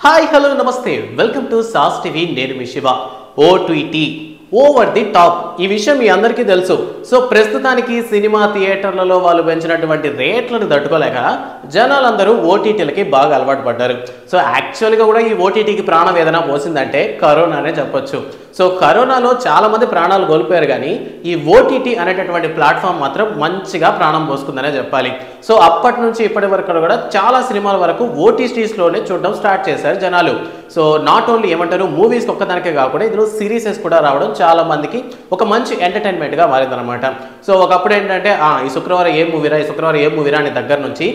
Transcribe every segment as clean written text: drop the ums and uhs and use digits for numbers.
Hi hello నమస్తే welcome to SAS TV నేను మీ Shiva OTT over the top ఈ విషయం మీ అందరికీ తెలుసు. సో ప్రస్తుతానికి సినిమా థియేటర్లలో వాళ్ళు పెంచినటువంటి రేట్లను తట్టుకోలేక జనాలందరూ ఓటీటీలకి బాగా అలవాటు పడ్డారు. సో యాక్చువల్గా కూడా ఈ ఓటీటీకి ప్రాణం ఏదైనా పోసిందంటే కరోనానే చెప్పొచ్చు. సో కరోనాలో చాలా మంది ప్రాణాలు కోల్పోయారు, కానీ ఈ ఓటీటీ అనేటటువంటి ప్లాట్ఫామ్ మాత్రం మంచిగా ప్రాణం పోసుకుందనే చెప్పాలి. సో అప్పటి నుంచి ఇప్పటి వరకు కూడా చాలా సినిమాల వరకు ఓటీటీస్లోనే చూడడం స్టార్ట్ చేశారు జనాలు. సో నాట్ ఓన్లీ ఏమంటారు మూవీస్కి ఒక్కదానికే కాకుండా ఇందులో సిరీసెస్ కూడా రావడం చాలా మందికి ఒక మంచి ఎంటర్టైన్మెంట్గా మారిందనమాట. సో ఒకప్పుడు ఏంటంటే ఈ శుక్రవారం ఏం మూవీరా అనే దగ్గర నుంచి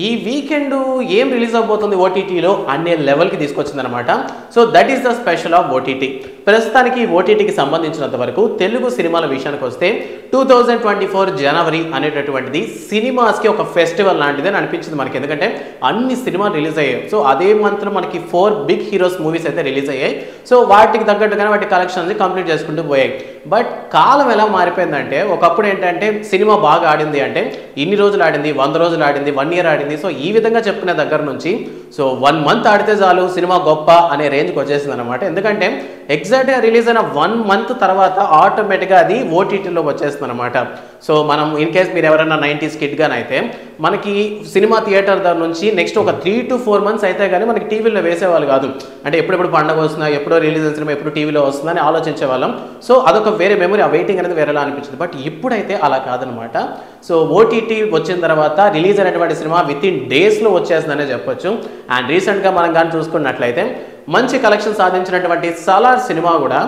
ఈ వీకెండ్ ఏం రిలీజ్ అవబోతుంది ఓటీటీలో అనే లెవెల్కి తీసుకొచ్చిందనమాట. So that is the special of OTT. ప్రస్తుతానికి ఓటీటీకి సంబంధించినంత వరకు తెలుగు సినిమాల విషయానికి వస్తే 2024 జనవరి అనేటటువంటిది సినిమాస్కి ఒక ఫెస్టివల్ లాంటిది అని అనిపించింది మనకి. ఎందుకంటే అన్ని సినిమాలు రిలీజ్ అయ్యాయి. సో అదే మంత్లో మనకి 4 బిగ్ హీరోస్ మూవీస్ అయితే రిలీజ్ అయ్యాయి. సో వాటికి తగ్గట్టుగానే వాటి కలెక్షన్స్ కంప్లీట్ చేసుకుంటూ పోయాయి. బట్ కాలం ఎలా మారిపోయిందంటే ఒకప్పుడు ఏంటంటే సినిమా బాగా ఆడింది అంటే ఇన్ని రోజులు ఆడింది, 100 రోజులు ఆడింది, 1 ఇయర్ ఆడింది. సో ఈ విధంగా చెప్పుకునే దగ్గర నుంచి సో 1 మంత్ ఆడితే చాలు సినిమా గొప్ప అనే రేంజ్కి వచ్చేసింది అనమాట. ఎందుకంటే ఎగ్జాక్ట్గా రిలీజ్ అయిన 1 మంత్ తర్వాత ఆటోమేటిక్గా అది ఓటీటీలోకి వచ్చేస్తుంది అనమాట. సో మనం ఇన్ కేస్ మీరు ఎవరైనా 90s కిడ్గానైతే మనకి సినిమా థియేటర్ దగ్గర నుంచి నెక్స్ట్ ఒక 3 to 4 months అయితే కానీ మనకి టీవీలో వేసేవాళ్ళు కాదు. అంటే ఎప్పుడెప్పుడు పండగ వస్తుందా, ఎప్పుడో రిలీజ్ అయిన సినిమా ఎప్పుడు టీవీలో వస్తుందని ఆలోచించే వాళ్ళం. సో అదొక వేరే మెమరీ, ఆ వెయిటింగ్ అనేది వేరేలా అనిపించింది. బట్ ఇప్పుడైతే అలా కాదనమాట. సో ఓటీటీ వచ్చిన తర్వాత రిలీజ్ అయినటువంటి సినిమా విత్-ఇన్ డేస్లో వచ్చేస్తుందనే చెప్పొచ్చు. అండ్ రీసెంట్గా మనం కానీ చూసుకున్నట్లయితే మంచి కలెక్షన్ సాధించినటువంటి సలార్ సినిమా కూడా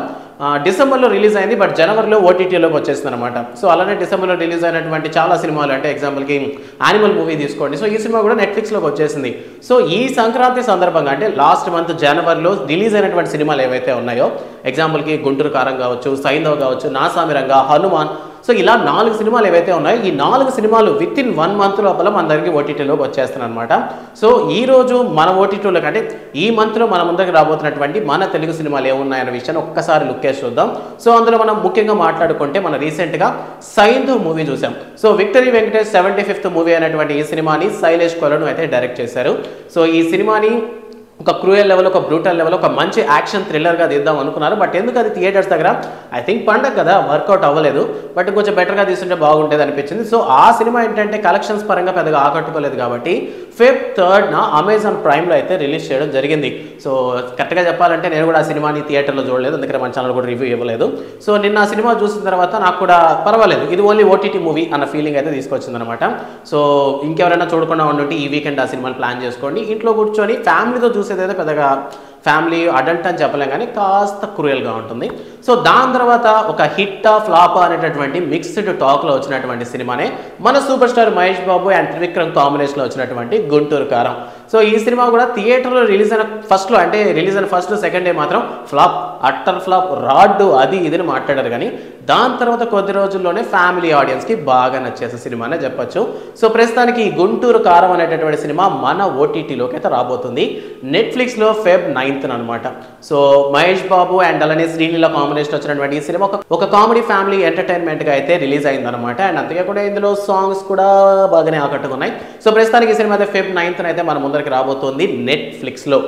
డిసెంబర్లో రిలీజ్ అయింది, బట్ జనవరిలో ఓటీటీలోకి వచ్చేస్తుంది అనమాట. సో అలానే డిసెంబర్లో రిలీజ్ అయినటువంటి చాలా సినిమాలు అంటే ఎగ్జాంపుల్కి యానిమల్ మూవీ తీసుకోండి. సో ఈ సినిమా కూడా నెట్ఫ్లిక్స్లోకి వచ్చేసింది. సో ఈ సంక్రాంతి సందర్భంగా అంటే లాస్ట్ మంత్ జనవరిలో రిలీజ్ అయినటువంటి సినిమాలు ఏవైతే ఉన్నాయో ఎగ్జాంపుల్కి గుంటూరు కారం కావచ్చు, సైంధవ్ కావచ్చు, నా సామిరంగా, హనుమాన్, సో ఇలా 4 సినిమాలు ఏవైతే ఉన్నాయో ఈ 4 సినిమాలు విత్-ఇన్ 1 month లోపల మన దగ్గరికి ఓటీటీలోకి వచ్చేస్తున్నాయి అనమాట. సో ఈరోజు మన ఓటీటీలోకి అంటే ఈ మంత్లో మన ముందరికి రాబోతున్నటువంటి మన తెలుగు సినిమాలు ఏమున్నాయన్న విషయాన్ని ఒక్కసారి లుక్ వేసి చూద్దాం. సో అందులో మనం ముఖ్యంగా మాట్లాడుకుంటే మనం రీసెంట్గా సైంధవ్ మూవీ చూసాం. So victory Venkatesh 75th movie అనేటువంటి ఈ సినిమాని శైలేష్ కొలను అయితే డైరెక్ట్ చేశారు. సో ఈ సినిమాని ఒక క్రూయల్ లెవెల్, ఒక బ్రూటల్ లెవెల్, ఒక మంచి యాక్షన్ థ్రిల్లర్గా తీద్దాం అనుకున్నారు. బట్ ఎందుకు అది థియేటర్స్ దగ్గర ఐ థింక్ పండగ కదా వర్కౌట్ అవ్వలేదు. బట్ కొంచెం బెటర్గా తీసుంటే బాగుంటుంది అనిపించింది. సో ఆ సినిమా ఏంటంటే కలెక్షన్స్ పరంగా పెద్దగా ఆకట్టుకోలేదు కాబట్టి Feb 3rd అమెజాన్ ప్రైమ్లో అయితే రిలీజ్ చేయడం జరిగింది. సో కరెక్ట్గా చెప్పాలంటే నేను కూడా ఆ సినిమాని థియేటర్లో చూడలేదు, అందుకని మన ఛానల్ కూడా రివ్యూ ఇవ్వలేదు. సో నిన్న ఆ సినిమా చూసిన తర్వాత నాకు కూడా పర్వాలేదు, ఇది ఓన్లీ ఓటీటీ మూవీ అన్న ఫీలింగ్ అయితే తీసుకొచ్చింది అనమాట. సో ఇంకెవరైనా చూడకుండా ఉండి ఈ వీకెండ్ ఆ సినిమాని ప్లాన్ చేసుకోండి. ఇంట్లో కూర్చొని ఫ్యామిలీతో చూసేదైతే పెద్దగా ఫ్యామిలీ అడల్ట్ అని చెప్పలేం కానీ కాస్త క్రూయల్గా ఉంటుంది. సో దాని తర్వాత ఒక హిట్టా ఫ్లాపా అనేటటువంటి మిక్స్డ్ టాక్లో వచ్చినటువంటి సినిమానే మన super star Mahesh Babu and Trivikram కాంబినేషన్లో వచ్చినటువంటి గుంటూరు కారం. సో ఈ సినిమా కూడా థియేటర్లో రిలీజ్ అయిన ఫస్ట్లో అంటే రిలీజ్ అయిన ఫస్ట్ సెకండ్ డే మాత్రం ఫ్లాప్, అట్టర్ ఫ్లాప్, రాడ్డు అది ఇదని మాట్లాడారు. కానీ దాని తర్వాత కొద్ది రోజుల్లోనే ఫ్యామిలీ ఆడియన్స్కి బాగా నచ్చేసే సినిమానే చెప్పొచ్చు. సో ప్రస్తుతానికి ఈ గుంటూరు కారం అనేటటువంటి సినిమా మన ఓటీటీలోకి అయితే రాబోతుంది నెట్ఫ్లిక్స్లో Feb 9th అనమాట. సో మహేష్ బాబు అండ్ అలానే శ్రీలీల కాంబినేషన్ వచ్చినటువంటి ఈ సినిమా ఒక కామెడీ ఫ్యామిలీ ఎంటర్టైన్మెంట్గా అయితే రిలీజ్ అయిందనమాట. అండ్ అంతేకాకుండా ఇందులో సాంగ్స్ కూడా బాగానే ఆకట్టుకున్నాయి. సో ప్రస్తుతానికి ఈ సినిమా అయితే Feb 9th అయితే మన ముందరికి రాబోతుంది నెట్ఫ్లిక్స్లో.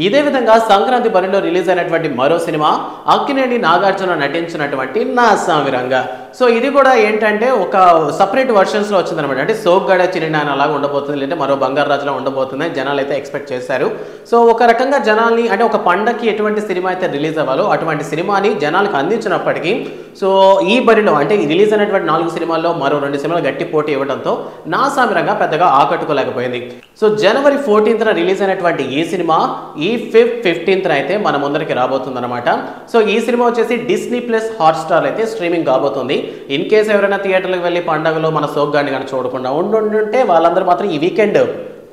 ఇదే విధంగా సంక్రాంతి బరిలో రిలీజ్ అయినటువంటి మరో సినిమా అక్కినేని నాగార్జున నటించినటువంటి నా సామిరంగా. సో ఇది కూడా ఏంటంటే ఒక సపరేట్ వర్షన్స్లో వచ్చిందనమాట. అంటే సోగ్గాడ చిరినాయన అలాగా ఉండబోతుంది, లేదంటే మరో బంగారు రాజులా ఉండబోతుంది అని జనాలు అయితే ఎక్స్పెక్ట్ చేశారు. సో ఒక రకంగా జనాల్ని అంటే ఒక పండగకి ఎటువంటి సినిమా అయితే రిలీజ్ అవ్వాలో అటువంటి సినిమాని జనాలకు అందించినప్పటికీ సో ఈ బరిలో అంటే రిలీజ్ అయినటువంటి 4 సినిమాల్లో మరో 2 సినిమాలు గట్టి పోటీ ఇవ్వడంతో నా సామిరంగా పెద్దగా ఆకట్టుకోలేకపోయింది. సో జనవరి 14th రిలీజ్ అయినటువంటి ఈ సినిమా ఈ Feb 15th అయితే మన ముందరికి రాబోతుంది అనమాట. సో ఈ సినిమా వచ్చేసి డిస్నీ ప్లస్ హాట్స్టార్ అయితే స్ట్రీమింగ్ కాబోతుంది. ఇన్ కేసు ఎవరైనా థియేటర్లకు వెళ్ళి పండుగలో మన సోగ్గాన్ని కానీ చూడకుండా ఉండుంటే వాళ్ళందరూ మాత్రం ఈ వీకెండ్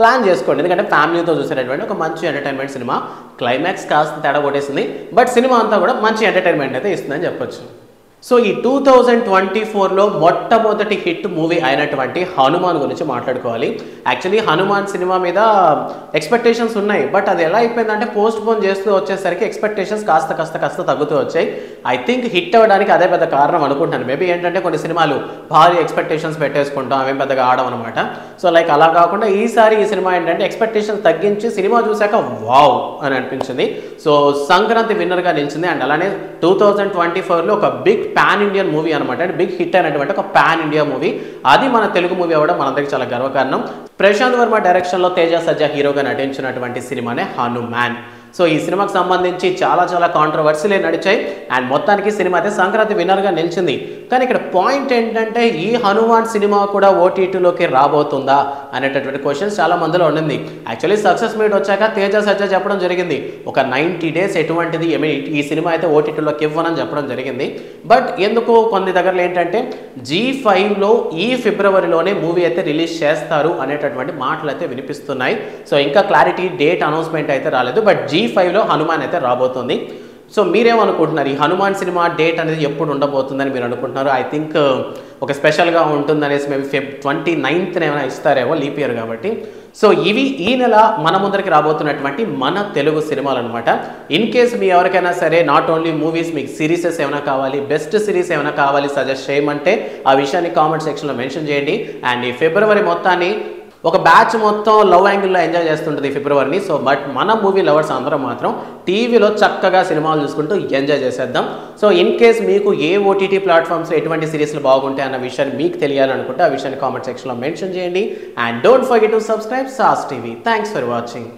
ప్లాన్ చేసుకోండి. ఎందుకంటే ఫ్యామిలీతో చూసేటటువంటి ఒక మంచి ఎంటర్టైన్మెంట్ సినిమా. క్లైమాక్స్ కాస్త తేడా కొట్టేసింది, బట్ సినిమా అంతా కూడా మంచి ఎంటర్టైన్మెంట్ అయితే ఇస్తుందని చెప్పొచ్చు. సో ఈ 2024లో మొట్టమొదటి హిట్ మూవీ అయినటువంటి హనుమాన్ గురించి మాట్లాడుకోవాలి. యాక్చువల్లీ హనుమాన్ సినిమా మీద ఎక్స్పెక్టేషన్స్ ఉన్నాయి, బట్ అది ఎలా అయిపోయిందంటే పోస్ట్ పోన్ చేస్తూ వచ్చేసరికి ఎక్స్పెక్టేషన్స్ కాస్త తగ్గుతూ వచ్చాయి. ఐ థింక్ హిట్ అవ్వడానికి అదే పెద్ద కారణం అనుకుంటాను. మేబీ ఏంటంటే కొన్ని సినిమాలు భారీ ఎక్స్పెక్టేషన్స్ పెట్టేసుకుంటాం, అవేం పెద్దగా ఆడమన్నమాట. సో లైక్ అలా కాకుండా ఈసారి ఈ సినిమా ఏంటంటే ఎక్స్పెక్టేషన్స్ తగ్గించి సినిమా చూశాక వావ్ అని అనిపించింది. సో సంక్రాంతి విన్నర్గా నిలిచింది. అండ్ అలానే 2024లో ఒక బిగ్ పాన్ ఇండియన్ మూవీ అనమాట, అండ్ బిగ్ హిట్ అయినటువంటి ఒక పాన్ ఇండియా మూవీ. అది మన తెలుగు మూవీ అవ్వడం మనందరికీ చాలా గర్వకారణం. ప్రశాంత్ వర్మ డైరెక్షన్లో తేజ సజ్జా హీరోగా నటించినటువంటి సినిమానే హనుమాన్. సో ఈ సినిమాకి సంబంధించి చాలా కాంట్రవర్సీలే నడిచాయి. అండ్ మొత్తానికి సినిమా అయితే సంక్రాంతి విన్నర్గా నిలిచింది. కానీ ఇక్కడ పాయింట్ ఏంటంటే ఈ హనుమాన్ సినిమా కూడా ఓటీటీలోకి రాబోతుందా అనేటటువంటి క్వశ్చన్స్ చాలా మందిలో ఉండింది. యాక్చువల్లీ సక్సెస్ మీట్ వచ్చాక తేజ సజ్జా చెప్పడం జరిగింది, ఒక 90 days ఎటువంటిది ఈ సినిమా అయితే ఓటీటీలోకి ఇవ్వనని చెప్పడం జరిగింది. బట్ ఎందుకు కొన్ని దగ్గరలో ఏంటంటే G5లో ఈ ఫిబ్రవరిలోనే మూవీ అయితే రిలీజ్ చేస్తారు అనేటటువంటి మాటలు అయితే వినిపిస్తున్నాయి. సో ఇంకా క్లారిటీ డేట్ అనౌన్స్మెంట్ అయితే రాలేదు, బట్ G5లో హనుమాన్ అయితే రాబోతుంది. సో మీరేమనుకుంటున్నారు, ఈ హనుమాన్ సినిమా డేట్ అనేది ఎప్పుడు ఉండబోతుందని మీరు అనుకుంటున్నారు? ఐ థింక్ ఒక స్పెషల్గా ఉంటుందనేసి మేబీ Feb 29th ఏమైనా ఇస్తారేమో, లీప్ ఇయర్ కాబట్టి. సో ఇవి ఈ నెల మన ముందరికి రాబోతున్నటువంటి మన తెలుగు సినిమాలు అనమాట. ఇన్ కేస్ మీ ఎవరికైనా సరే నాట్ ఓన్లీ మూవీస్, మీకు సిరీసెస్ ఏమైనా కావాలి, బెస్ట్ సిరీస్ ఏమైనా కావాలి సజెస్ట్ చేయమంటే ఆ విషయాన్ని కామెంట్ సెక్షన్లో మెన్షన్ చేయండి. అండ్ ఈ ఫిబ్రవరి మొత్తాన్ని ఒక బ్యాచ్ మొత్తం లవ్ యాంగిల్లో ఎంజాయ్ చేస్తుంటుంది ఫిబ్రవరిని. సో బట్ మన మూవీ లవర్స్ అందరం మాత్రం టీవీలో చక్కగా సినిమాలు చూసుకుంటూ ఎంజాయ్ చేసేద్దాం. సో ఇన్ కేస్ మీకు ఏ ఓటీటీ ప్లాట్ఫామ్స్లో ఎటువంటి సిరీస్లు బాగుంటాయి అన్న విషయాన్ని మీకు తెలియాలనుకుంటే ఆ విషయాన్ని కామెంట్ సెక్షన్లో మెన్షన్ చేయండి. And don't forget to subscribe sauce TV. Thanks for watching.